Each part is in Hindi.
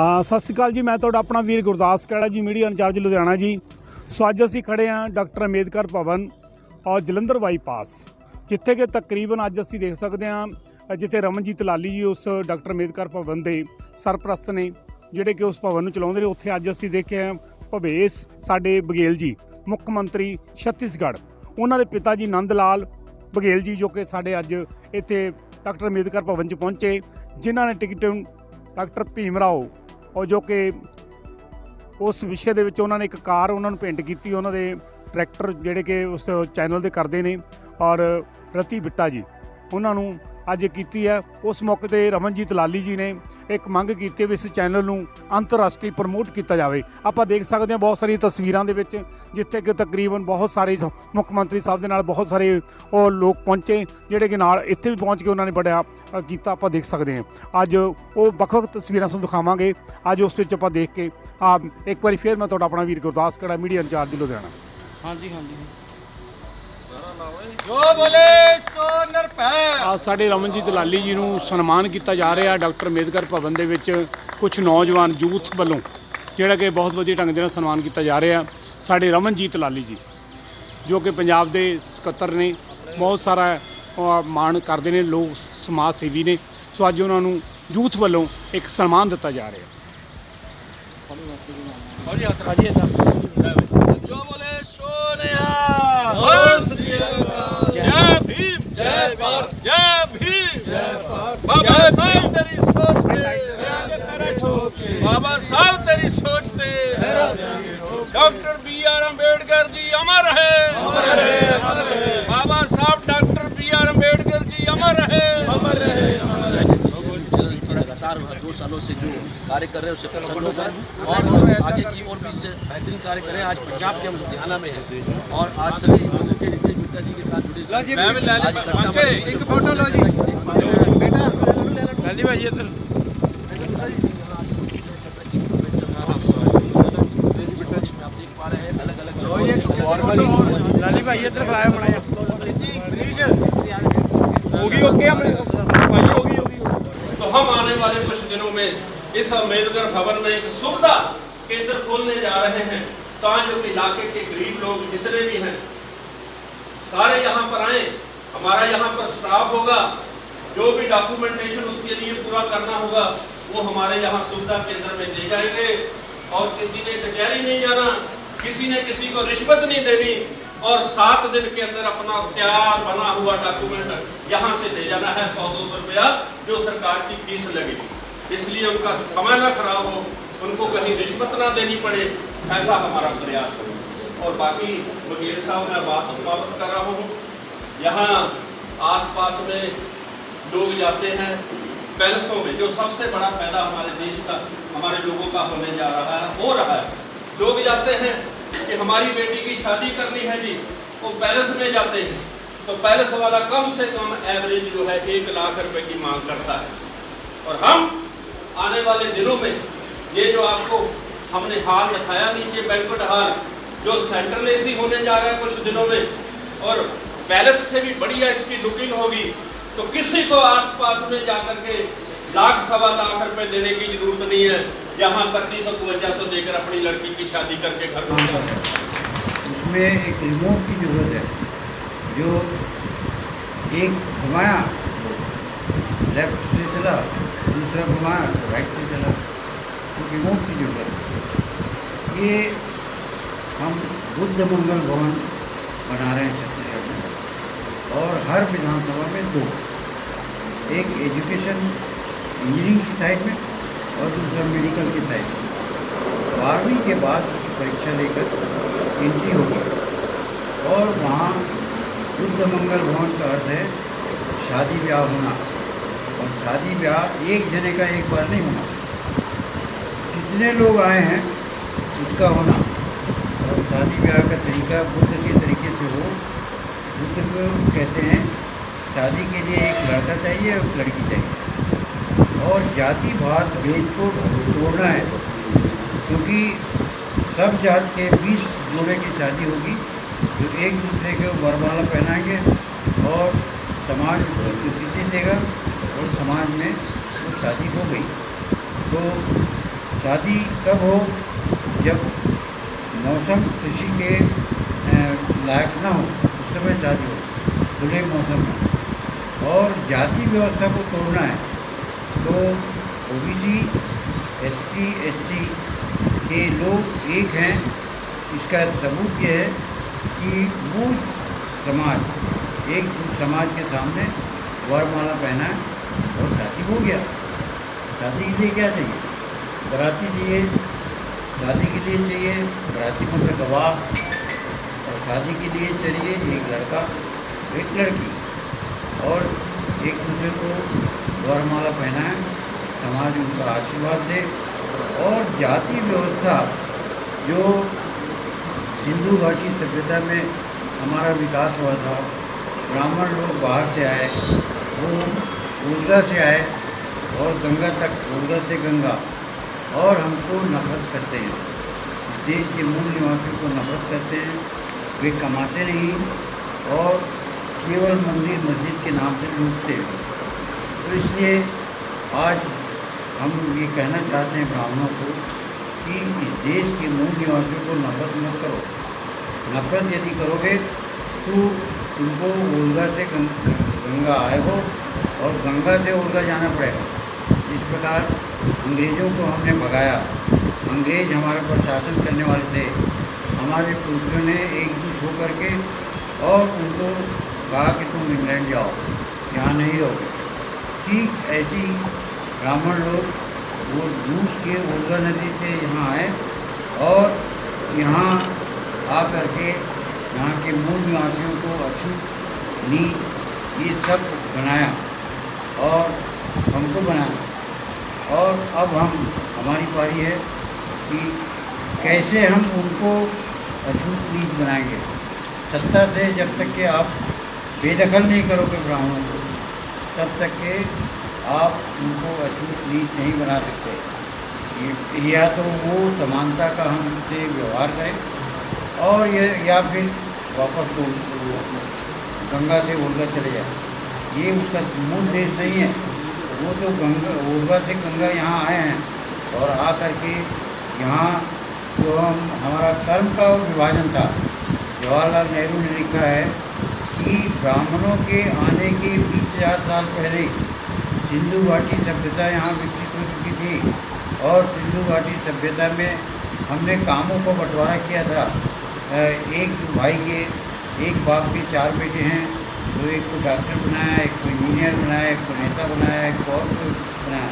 हाँ सत श्री अकाल जी। मैं तुहाडा अपना वीर गुरदास कैड़ा जी, मीडिया इंचार्ज लुधियाना जी। सो अज असीं खड़े हाँ डॉक्टर अंबेडकर भवन और जलंधर बाईपास, जिथे कि तकरीबन अज असीं देख सकते हैं जिथे रमनजीत लाली जी उस डॉक्टर अंबेडकर भवन के सरप्रस्त ने जिहड़े कि उस भवन नूं चलाउंदे ने। उत्थे अज असीं देखे भवेश साडे बघेल जी मुख मंत्री छत्तीसगढ़, उन्हां दे पिता जी नंद लाल बघेल जी जो कि साडे अज इत्थे डॉक्टर अंबेडकर भवन च पहुंचे, जिन्हां ने टिकट डॉक्टर भीम राव और जो कि उस विषय दे विच उन्होंने एक कार उन्होंने भेंट की, उन्होंने ट्रैक्टर जिहड़े कि उस चैनल दे करते हैं और रति बिट्टा जी उन्होंने अज की है। उस मौके पर रमनजीत लाली जी ने एक मंग की भी इस चैनल नूं अंतरराष्ट्रीय प्रमोट किया जाए। आप देख सकते हैं बहुत सारी तस्वीरों के विच जिथे कि तकरीबन बहुत सारे मुख्य मंत्री साहब के नाल बहुत सारे और लोग पहुँचे जिहड़े कि नाल इत्थे भी पहुँच के उन्होंने बड़ा किया। आप देख सकते हैं अज वो वख-वख तस्वीरां तुहानूं दिखावांगे। अज उस विच आपां देख के एक बार फिर मैं तुहाडा अपना वीर गुरदास कैड़ा, मीडिया इंचार्ज लुधियाना। हाँ जी हाँ जी। जो बोले सो निरभै। आज साडे रमनजीत लाली जी नूं सन्मान किया जा रहा डॉक्टर अंबेडकर भवन दे विच कुछ नौजवान यूथ वालों जिहड़ा कि बहुत वधिया ढंग दे नाल सन्मान किया जा रहा। साडे रमनजीत लाली जी जो कि पंजाब दे सकत्तर ने, बहुत सारा मान करते हैं, लोग समाज सेवी ने। सो अज उन्होंने यूथ वालों एक सन्मान दिता जा रहा। जो बोले सो निहाल। जय भीम, जय भारत, जय भीम, जय भारत। बाबा साहब तेरी सोच पे, ठोके बाबा साहब तेरी सोच पे डॉक्टर B.R. अम्बेडकर जी अमर है, अमर रहे, अमर रहे, बाबा साहब डॉक्टर B.R. अम्बेडकर जी अमर है। अमर रहे, अमर रहे। 2 सालों से जो कार्य कर रहे हैं उससे प्रसन्न होकर और आगे की और भी इससे बेहतरीन कार्य करें। आज पंजाब के हम लुधियाना में हैं और आज सभी लोगों के रितेश बिट्टा जी के साथ जुड़े मैं भी लाली भाई एक फोटो लो जी बेटा। लाली भाई इधर आप देख पा रहे हैं अलग अलग लाली भाई इधर खलाया बनाया जी प्लीज होगी ओके हमने भाई होगी तो हम आने वाले कुछ दिनों में इस अम्बेडकर भवन में एक सुविधा केंद्र खोलने जा रहे हैं ताकि जो इलाके के गरीब लोग जितने भी हैं सारे यहाँ पर आए। हमारा यहाँ पर स्टाफ होगा, जो भी डॉक्यूमेंटेशन उसके लिए पूरा करना होगा वो हमारे यहाँ सुविधा केंद्र में दे जाएंगे और किसी ने कचहरी नहीं जाना, किसी ने किसी को रिश्वत नहीं देनी और 7 दिन के अंदर अपना तैयार बना हुआ डॉक्यूमेंट यहाँ से ले जाना है। 100-200 रुपया जो सरकार की फीस लगेगी, इसलिए उनका समय ना खराब हो, उनको कहीं रिश्वत ना देनी पड़े, ऐसा हमारा प्रयास है। और बाकी बघेल साहब मैं बात समाप्त कर रहा हूँ। यहाँ आसपास में लोग जाते हैं पैलेसों में, जो सबसे बड़ा फायदा हमारे देश का हमारे लोगों का होने जा रहा है, हो रहा है। लोग जाते हैं कि हमारी बेटी की शादी करनी है जी, वो पैलेस में जाते हैं तो पैलेस वाला कम से कम एवरेज जो है 1 लाख रुपए की मांग करता है। और हम आने वाले दिनों में ये जो आपको हमने हाल दिखाया नीचे बैंक्वेट हॉल, जो सेंट्रल AC होने जा रहा है कुछ दिनों में और पैलेस से भी बढ़िया इसकी लुकिंग होगी, तो किसी को आसपास में जाकर के लाख-1.25 लाख रुपए देने की जरूरत नहीं है। यहाँ 3100-5200 देकर अपनी लड़की की शादी करके घर में जा सकते। उसमें एक रिमोट की ज़रूरत है, जो एक घुमाया लेफ्ट से चला, दूसरा घुमाया तो राइट से चला, तो रिमोट की ज़रूरत है। ये हम बुद्ध मंगल भवन बना रहे हैं छत्तीसगढ़ में और हर विधानसभा में 2, एक एजुकेशन इंजीनियरिंग की साइड में और दूसरा मेडिकल की साइड में। 12वीं के बाद उसकी परीक्षा लेकर एंट्री होगी और वहाँ बुद्ध मंगल भवन का अर्थ है शादी ब्याह होना, और शादी ब्याह एक जने का एक बार नहीं होना, जितने लोग आए हैं उसका होना। और शादी ब्याह का तरीका बुद्ध के तरीके से हो। बुद्ध को कहते हैं शादी के लिए एक लड़का चाहिए और एक लड़की चाहिए और जाति भात भेद को तोड़ना है, क्योंकि सब जात के 20 जोड़े की शादी होगी जो एक दूसरे को वरमाला पहनाएंगे और समाज उसको स्वीकृति देगा और समाज में वो शादी हो गई। तो शादी कब हो, जब मौसम कृषि के लायक ना हो उस समय शादी हो, खुले मौसम में। और जाति व्यवस्था को तोड़ना है तो ओबीसी, एसटी, एससी के लोग एक हैं। इसका सबूत ये है कि वो समाज एक समाज के सामने वरमाला पहना है और शादी हो गया। शादी के लिए क्या चाहिए? बराती चाहिए, शादी के लिए चाहिए बराती मतलब गवाह, और शादी के लिए चाहिए एक लड़का एक लड़की, और एक दूसरे को वरमाला पहनाए, समाज उनका आशीर्वाद दे। और जाति व्यवस्था जो सिंधु घाटी सभ्यता में हमारा विकास हुआ था, ब्राह्मण लोग बाहर से आए, वो उर्गा से आए और गंगा तक, उर्गा से गंगा, और हमको नफरत करते हैं। इस देश के मूल निवासियों को नफरत करते हैं। वे कमाते नहीं और केवल मंदिर मस्जिद के नाम से लूटते हैं। तो इसलिए आज हम ये कहना चाहते हैं ब्राह्मणों को कि इस देश के मूल निवासियों को नफरत मत करो। नफरत यदि करोगे तो तुमको उर्गा से गंगा आए हो और गंगा से उर्गा जाना पड़ेगा। इस प्रकार अंग्रेज़ों को हमने भगाया। अंग्रेज़ हमारे पर शासन करने वाले थे। हमारे पूर्वजों ने एकजुट होकर के और उनको कहा कि तुम इंग्लैंड जाओ, यहाँ नहीं रहोगे। ठीक ऐसी ब्राह्मण लोग वो रूस के उर्गा नदी से यहाँ आए और यहाँ आकर के यहाँ के मूल निवासियों को अछूत, नीच ये सब बनाया और हमको बनाया। और अब हमारी पारी है कि कैसे हम उनको अछूत नीच बनाएंगे। सत्ता से जब तक कि आप बेदखल नहीं करोगे ब्राह्मणों को, तब तक के आप उनको अछूत नीच नहीं बना सकते। या तो वो समानता का हमसे व्यवहार करें और ये या फिर वापस तो गंगा से उर्गा चले जाए। ये उसका मूल देश नहीं है। वो तो गंगा उर्गा से गंगा यहाँ आए हैं और आ कर के यहाँ जो हमारा कर्म का विभाजन था, जवाहरलाल नेहरू ने लिखा है कि ब्राह्मणों के आने के 20,000 साल पहले सिंधु घाटी सभ्यता यहाँ विकसित हो चुकी थी। और सिंधु घाटी सभ्यता में हमने कामों को बंटवारा किया था। एक भाई के एक बाप के 4 बेटे हैं, तो एक को डॉक्टर बनाया, एक को इंजीनियर बनाया, एक को नेता बनाया, एक को और को बनाया।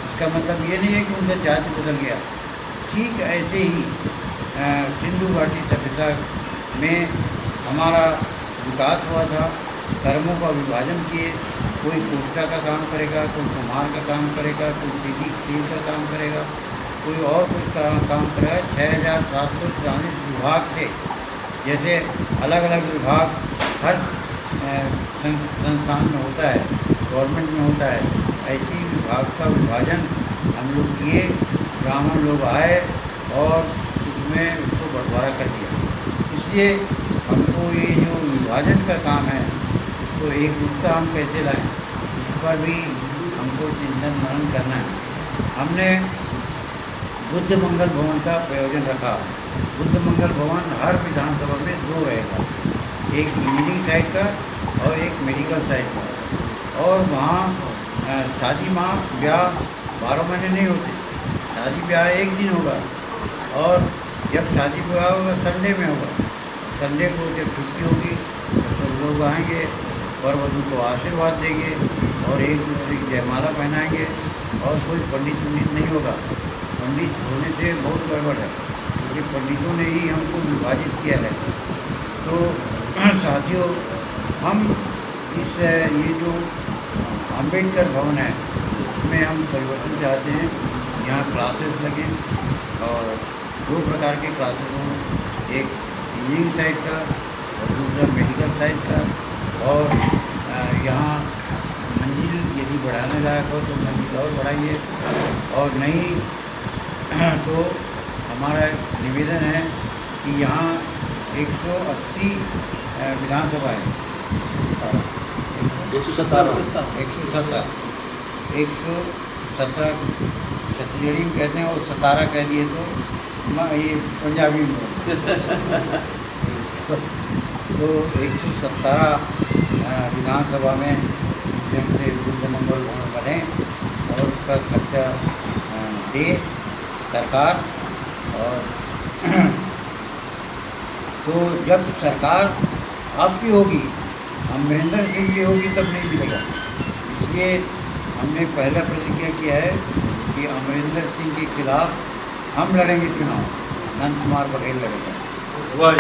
इसका मतलब ये नहीं है कि उनका जाति बदल गया। ठीक ऐसे ही सिंधु घाटी सभ्यता में हमारा विकास हुआ था। कर्मों का विभाजन किए, कोई कोष्टा का काम करेगा, कोई कुम्हार का काम करेगा, कोई तेल का काम करेगा, कोई और कुछ काम करेगा। 6,743 विभाग थे। जैसे अलग अलग विभाग हर संस्थान में होता है, गवर्नमेंट में होता है, ऐसी विभाग का विभाजन हम लोग किए। ब्राह्मण लोग आए और उसमें उसको बंटवारा कर दिया। इसलिए हमको ये जो विभाजन का काम है उसको एक रूपता हम कैसे लाएं, इस पर भी हमको चिंतन मनन करना है। हमने बुद्ध मंगल भवन का प्रयोजन रखा। बुद्ध मंगल भवन हर विधानसभा में 2 रहेगा, एक इंजीनियरिंग साइड का और एक मेडिकल साइड का। और वहाँ शादी ब्याह 12 महीने नहीं होते। शादी ब्याह एक दिन होगा और जब शादी ब्याह होगा संडे में होगा। संडे को जब छुट्टी होगी तो सब लोग आएंगे, वर वधू को आशीर्वाद देंगे और एक दूसरे की जयमाला पहनाएंगे। और कोई पंडित नहीं होगा। पंडित होने से बहुत गड़बड़ है, क्योंकि पंडितों ने ही हमको विभाजित किया है। तो साथियों, हम ये जो अंबेडकर भवन है उसमें हम परिवर्तन चाहते हैं। यहाँ क्लासेस लगें और 2 प्रकार के क्लासेस हों, एक इंजीनियरिंग साइड का और दूसरा मेडिकल साइड का। और यहाँ मंजिल यदि बढ़ाने लायक हो तो मंजिल और बढ़ाइए, और नहीं तो हमारा निवेदन है कि यहाँ 180 विधानसभा है, 117 छत्तीसगढ़ी में कहते हैं, और 17 कह दिए तो ये पंजाबी में तो 117 विधानसभा में ढंग से बुद्ध मंगल भवन बने और उसका खर्चा दे सरकार। और तो जब सरकार आपकी होगी, अमरिंदर सिंह की होगी, तब नहीं मिलेगा। इसलिए हमने पहला प्रतिज्ञा किया है कि अमरिंदर सिंह के खिलाफ हम लड़ेंगे चुनाव, नंद कुमार बघेल लड़ेगा। वाह।